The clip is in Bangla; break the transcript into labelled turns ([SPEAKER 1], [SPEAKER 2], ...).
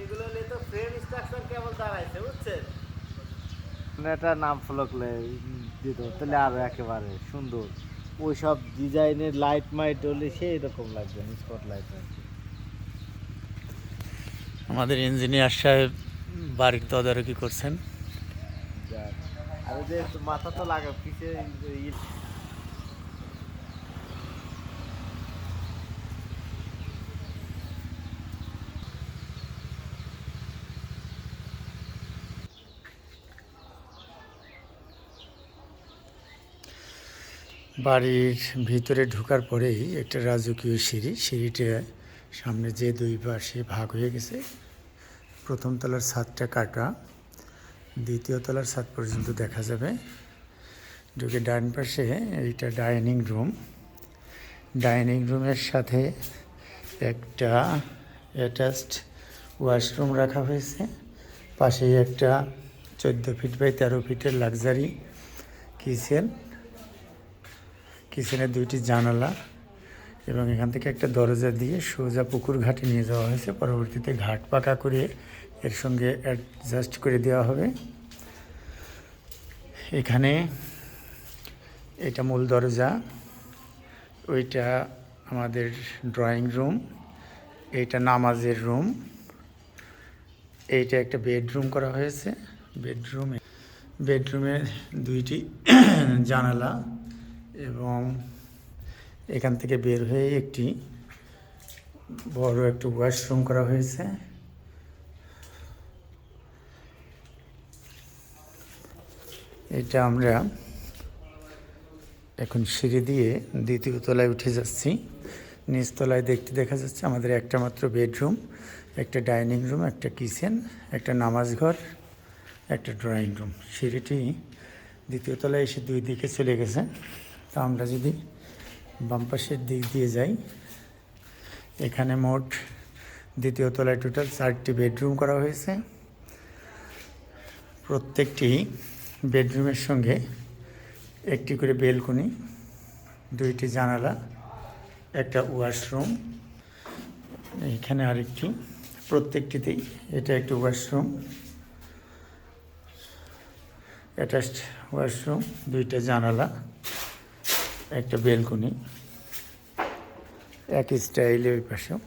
[SPEAKER 1] এগুলো নিয়ে তো ফ্রেম স্ট্রাকচার কেবল দাঁড়াইছে বুঝছেন।
[SPEAKER 2] একটা নাম ফলক দিত তাহলে আরো একেবারে সুন্দর। ওই সব ডিজাইনের লাইট মাইট হলে সেই রকম লাগবে, স্পট লাইট আর কি।
[SPEAKER 3] আমাদের ইঞ্জিনিয়ার সাহেব বাড়ির তদারকি করছেন।
[SPEAKER 2] যাক। আর ওই যে মাথা তো লাগা পিছে
[SPEAKER 3] বাড়ির ভিতরে ঢোকার পরেই একটা রাজকীয় সিঁড়ি, সিঁড়িটা সামনে যে দুই পাশে ভাগ হয়ে গেছে। প্রথম তলার ছাদটা কাটা, দ্বিতীয় তলার ছাদ পর্যন্ত দেখা যাবে। ঢুকে ডান পাশে এইটা ডাইনিং রুম। ডাইনিং রুমের সাথে একটা অ্যাটাচড ওয়াশরুম রাখা হয়েছে। পাশেই একটা 14 ফিট বাই 13 ফিটের লাক্সারি কিচেন। কিচেনের দুইটি জানালা এবং এখান থেকে একটা দরজা দিয়ে সোজা পুকুর ঘাটে নিয়ে যাওয়া হয়েছে। পরবর্তীতে ঘাট পাকা করে এর সঙ্গে অ্যাডজাস্ট করে দেওয়া হবে। এখানে এটা মূল দরজা, ওইটা আমাদের ড্রয়িং রুম, এইটা নামাজের রুম, এইটা একটা বেডরুম করা হয়েছে। বেডরুমের দুইটি জানালা এবং এখান থেকে বের হয়ে একটি বড় একটা ওয়াশরুম করা হয়েছে। এটা আমরা এখন সিঁড়ি দিয়ে দ্বিতীয় তলায় উঠে যাচ্ছি। নিচতলায় দেখা যাচ্ছে আমাদের একটা মাত্র বেডরুম, একটা ডাইনিং রুম, একটা কিচেন, একটা নামাজ ঘর, একটা ড্রয়িং রুম। সিঁড়িটি দ্বিতীয় তলায় এসে দুই দিকে চলে গেছে। তা আমরা যদি বাম পাশের দিক দিয়ে যাই, এখানে মোট দ্বিতীয় তলায় টোটাল 4টি বেডরুম করা হয়েছে। প্রত্যেকটি বেডরুমের সঙ্গে একটি করে বেলকনি, 2টি জানালা, একটা ওয়াশরুম, এখানে আরেকটি। প্রত্যেকটিতেই এটা একটা ওয়াশরুম, অ্যাটাচড ওয়াশরুম, 2টা জানালা, একটা বেলকনি, একই স্টাইলে ওই পাশেও।